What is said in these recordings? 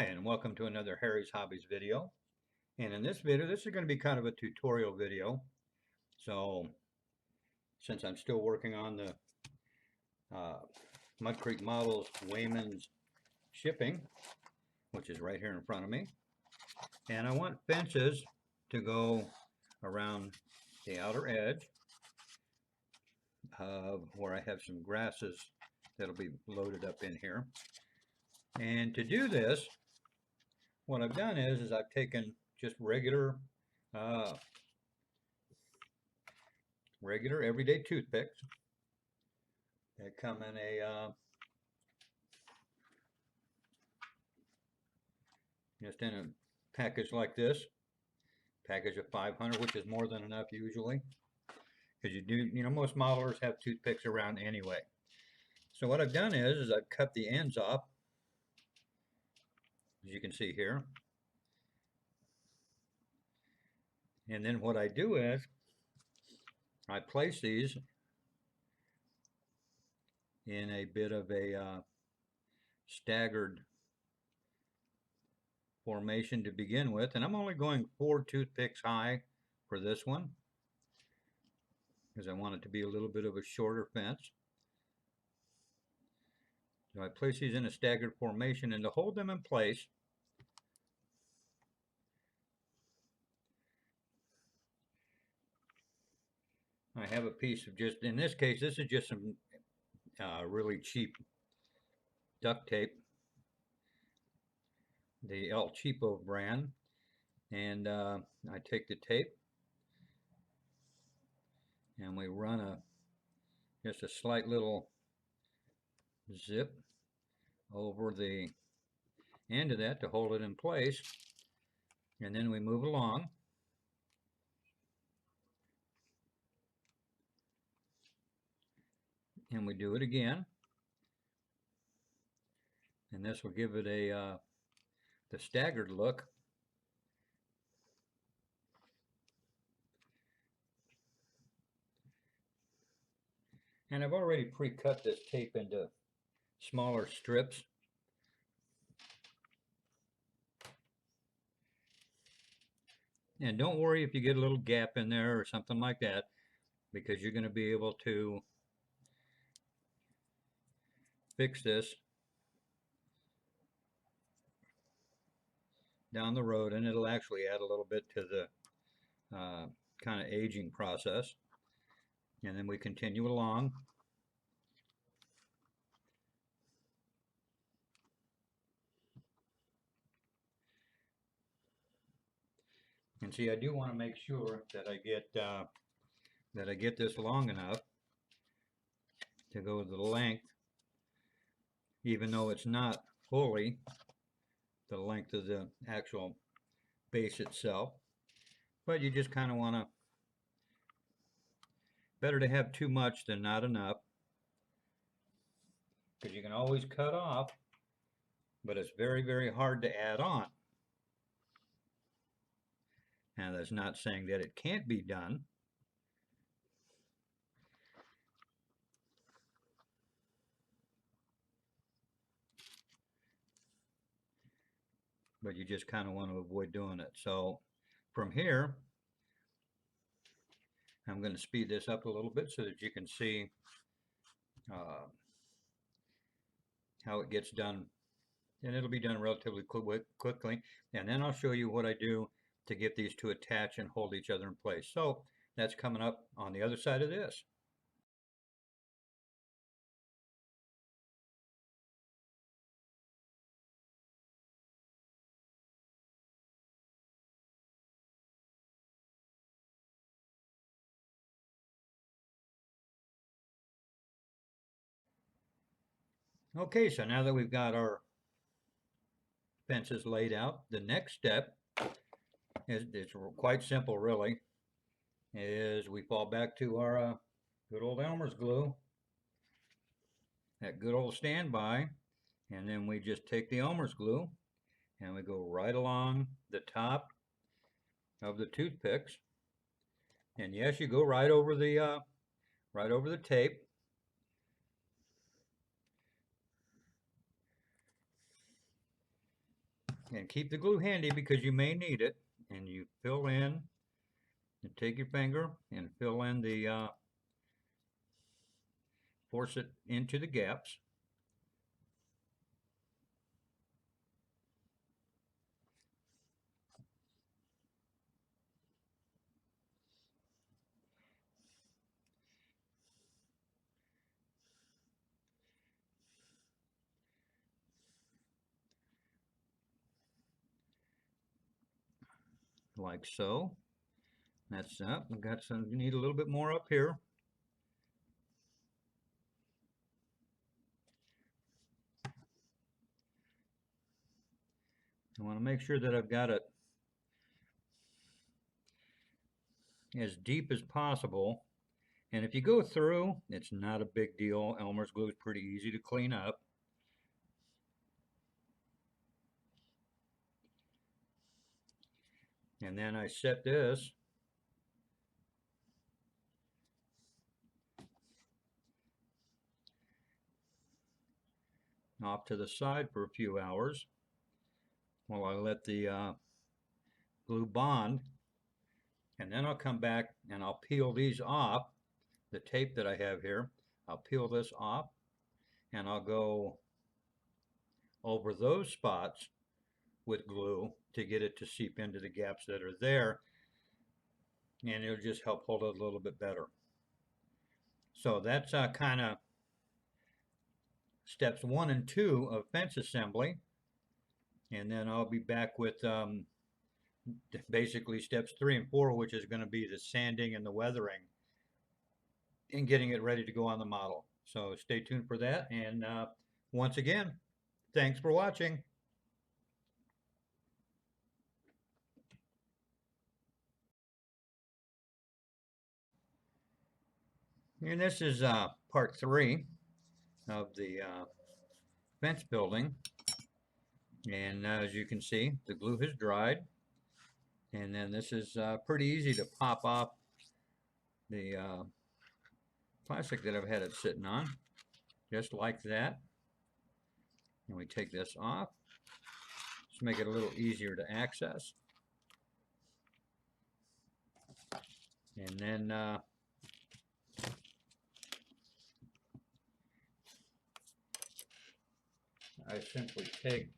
Hi, and welcome to another Harry's Hobbies video. And in this video, this is going to be kind of a tutorial video. So, since I'm still working on the Mud Creek Models Wayman's shipping, which is right here in front of me, and I want fences to go around the outer edge of where I have some grasses that'll be loaded up in here. And to do this, what I've done is I've taken just regular everyday toothpicks that come in a just in a package like this, package of 500, which is more than enough usually, because most modelers have toothpicks around anyway. So what I've done is I've cut the ends off, as you can see here. And then what I do is I place these in a bit of a staggered formation to begin with, and I'm only going 4 toothpicks high for this one because I want it to be a little bit of a shorter fence. So I place these in a staggered formation, and to hold them in place, I have a piece of just, in this case, this is just some really cheap duct tape, the El Cheapo brand, and I take the tape and we run just a slight little zip over the end of that to hold it in place, and then we move along. And we do it again, and this will give it a the staggered look. And I've already pre-cut this tape into smaller strips. And don't worry if you get a little gap in there or something like that, because you're going to be able to fix this down the road, and it'll actually add a little bit to the kind of aging process. And then we continue along. And see, I do want to make sure that I get this long enough to go to the length, even though it's not fully the length of the actual base itself. But you just kind of want to, better to have too much than not enough, because you can always cut off, but it's very, very hard to add on. Now, that's not saying that it can't be done. But you just kind of want to avoid doing it. So from here, I'm going to speed this up a little bit so that you can see how it gets done. And it'll be done relatively quickly. And then I'll show you what I do to get these to attach and hold each other in place. So that's coming up on the other side of this. Okay, so now that we've got our fences laid out, the next step is, it's quite simple really, is we fall back to our good old Elmer's glue, that good old standby, and then we just take the Elmer's glue and we go right along the top of the toothpicks. And yes, you go right over the tape. And keep the glue handy because you may need it. And you fill in, and take your finger and fill in the, force it into the gaps. Like so. That's up. We've got some, you need a little bit more up here. I want to make sure that I've got it as deep as possible. And if you go through, it's not a big deal. Elmer's glue is pretty easy to clean up. And then I set this off to the side for a few hours while I let the glue bond. And then I'll come back and I'll peel these off, the tape that I have here. I'll peel this off and I'll go over those spots with glue to get it to seep into the gaps that are there, and it'll just help hold it a little bit better. So that's kind of steps 1 and 2 of fence assembly, and then I'll be back with basically steps 3 and 4, which is going to be the sanding and the weathering and getting it ready to go on the model. So stay tuned for that, and once again, thanks for watching. And this is part 3 of the fence building. And as you can see, the glue has dried. And then this is pretty easy to pop off the plastic that I've had it sitting on, just like that. And we take this off, just make it a little easier to access. And then I simply take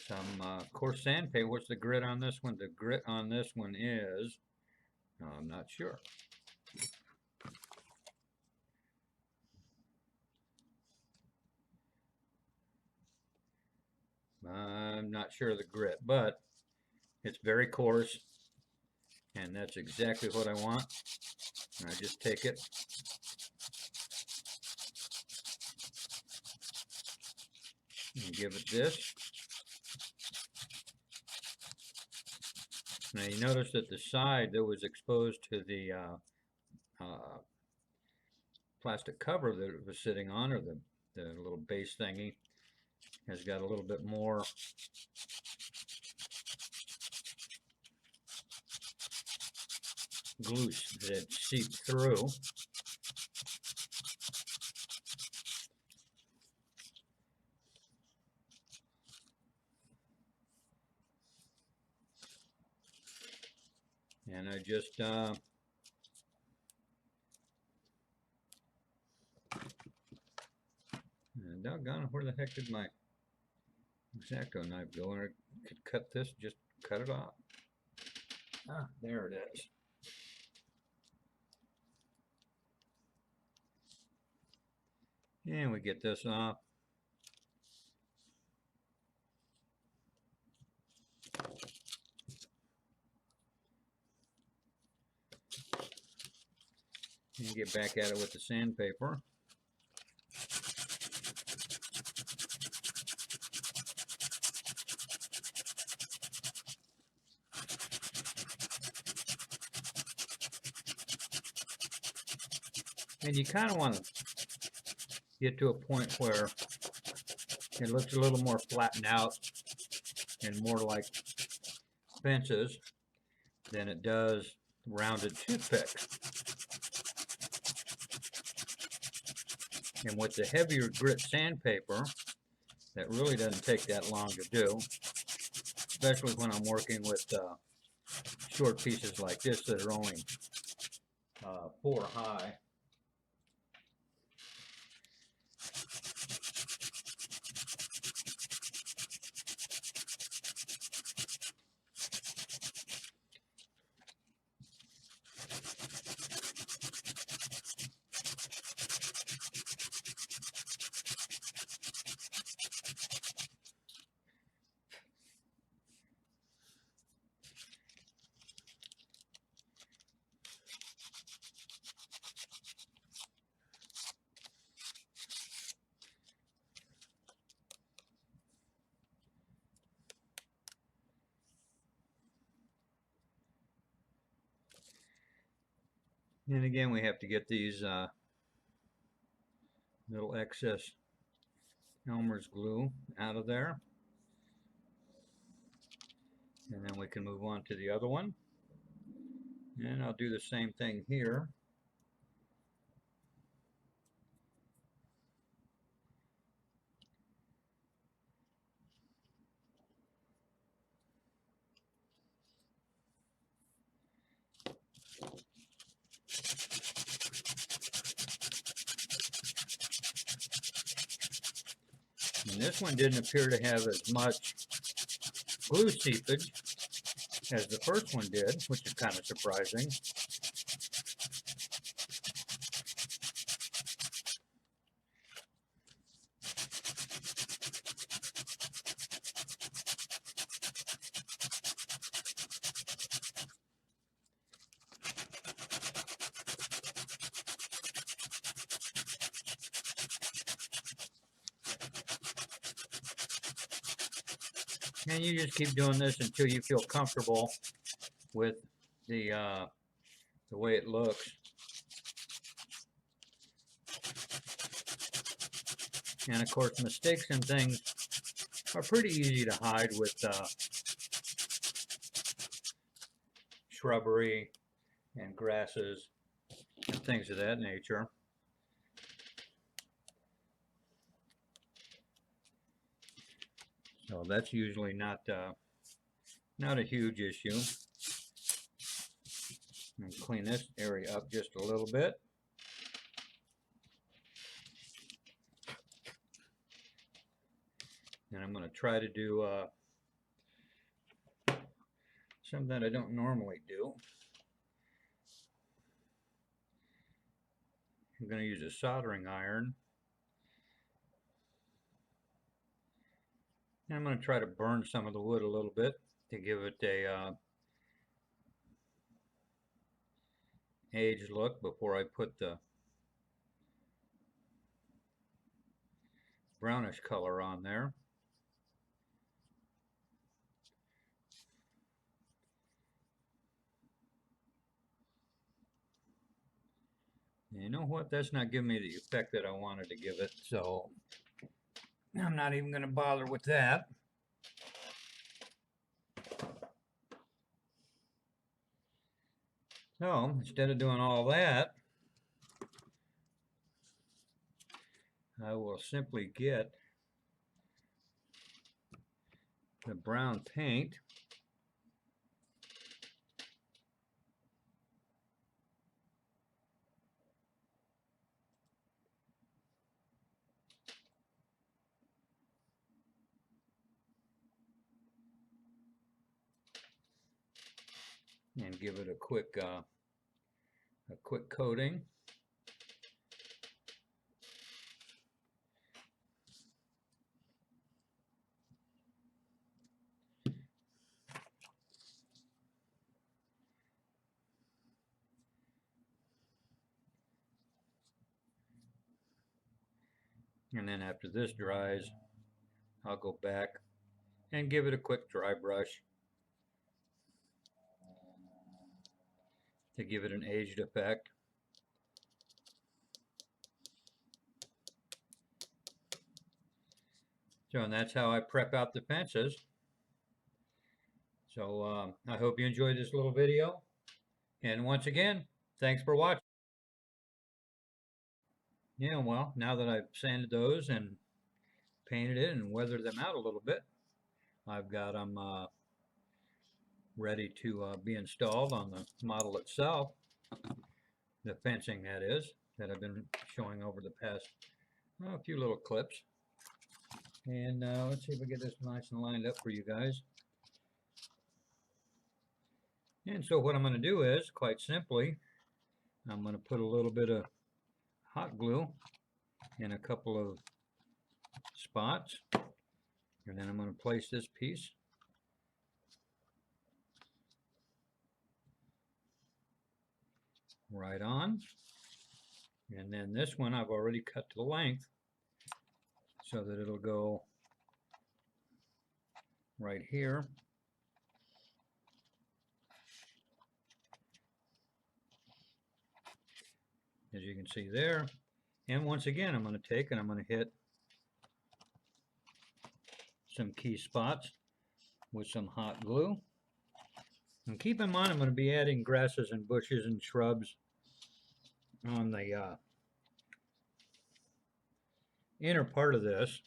some coarse sandpaper. What's the grit on this one? The grit on this one is, I'm not sure. I'm not sure of the grit, but it's very coarse, and that's exactly what I want. And I just take it and give it this. Now you notice that the side that was exposed to the plastic cover that it was sitting on, or the little base thingy, has got a little bit more glue that seeped through. And I just doggone it, where the heck did my X-Acto knife go? And I could cut this, just cut it off. Ah, there it is. And we get this off. And get back at it with the sandpaper. And you kind of want to get to a point where it looks a little more flattened out and more like fences than it does rounded toothpicks. And with the heavier grit sandpaper, that really doesn't take that long to do. especially when I'm working with short pieces like this that are only 4 high. And again, we have to get these little excess Elmer's glue out of there. And then we can move on to the other one. And I'll do the same thing here. And this one didn't appear to have as much glue seepage as the first one did, which is kind of surprising. And you just keep doing this until you feel comfortable with the way it looks. And of course, mistakes and things are pretty easy to hide with shrubbery and grasses and things of that nature. So that's usually not a huge issue. And clean this area up just a little bit. And I'm going to try to do something I don't normally do. I'm going to use a soldering iron. And I'm going to try to burn some of the wood a little bit to give it a aged look before I put the brownish color on there. You know what? That's not giving me the effect that I wanted to give it, so I'm not even going to bother with that. So instead of doing all that, I will simply get the brown paint and give it a quick coating. And then after this dries, I'll go back and give it a quick dry brush to give it an aged effect. So, and that's how I prep out the fences. So I hope you enjoyed this little video. And once again, thanks for watching. Yeah, well, now that I've sanded those and painted it and weathered them out a little bit, I've got them ready to be installed on the model itself. The fencing, that is, that I've been showing over the past few little clips. And let's see if we get this nice and lined up for you guys. And so what I'm going to do is, quite simply, I'm going to put a little bit of hot glue in a couple of spots, and then I'm going to place this piece right on, and then this one I've already cut to length so that it'll go right here. As you can see there. And once again, I'm going to take and I'm going to hit some key spots with some hot glue. And keep in mind, I'm going to be adding grasses and bushes and shrubs on the inner part of this.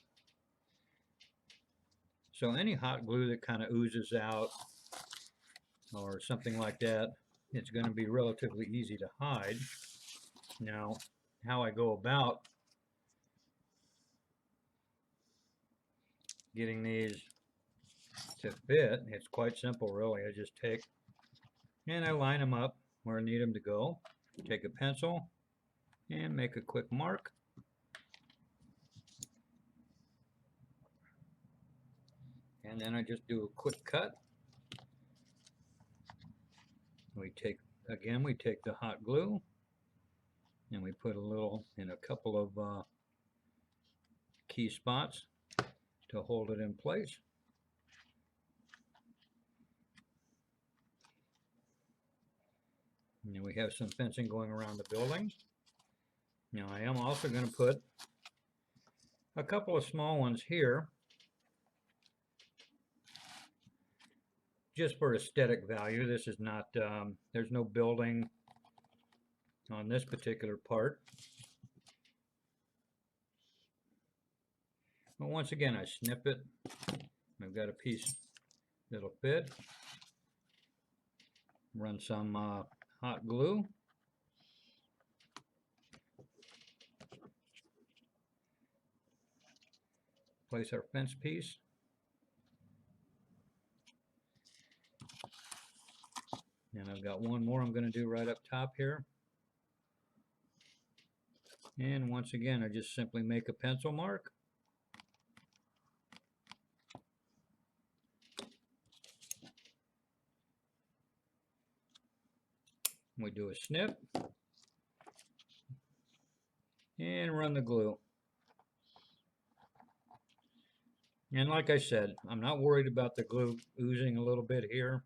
So any hot glue that kind of oozes out or something like that, it's going to be relatively easy to hide. Now, how I go about getting these to fit, it's quite simple really. I just take and I line them up where I need them to go. Take a pencil and make a quick mark. And then I just do a quick cut. We take the hot glue and we put a little in a couple of key spots to hold it in place. And then we have some fencing going around the building. Now I am also going to put a couple of small ones here just for aesthetic value. This is not, there's no building on this particular part. But once again, I snip it. I've got a piece that'll fit. Run some hot glue. Place our fence piece. And I've got one more I'm going to do right up top here. And once again, I just simply make a pencil mark. We do a snip and run the glue. And like I said, I'm not worried about the glue oozing a little bit here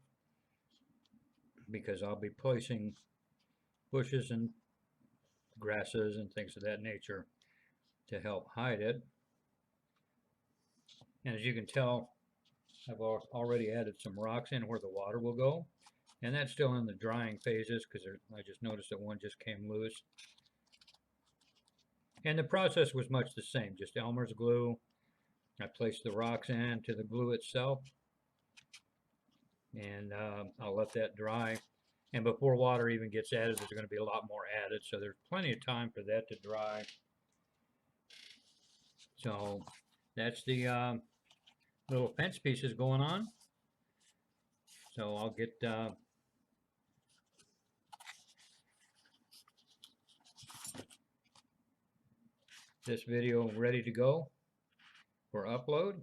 because I'll be placing bushes and grasses and things of that nature to help hide it. And as you can tell, I've already added some rocks in where the water will go. And that's still in the drying phases because I just noticed that one just came loose. And the process was much the same, just Elmer's glue. I placed the rocks into the glue itself. And I'll let that dry. And before water even gets added, there's going to be a lot more added. So there's plenty of time for that to dry. So that's the little fence pieces going on. So I'll get this video ready to go for upload.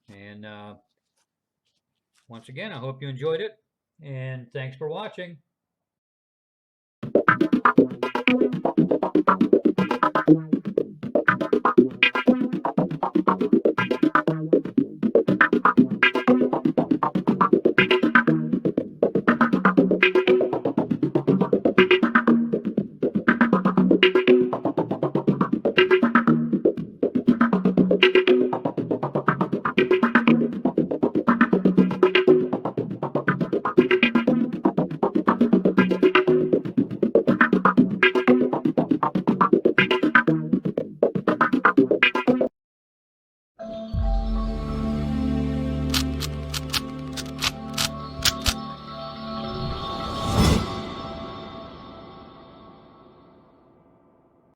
And once again, I hope you enjoyed it, and thanks for watching.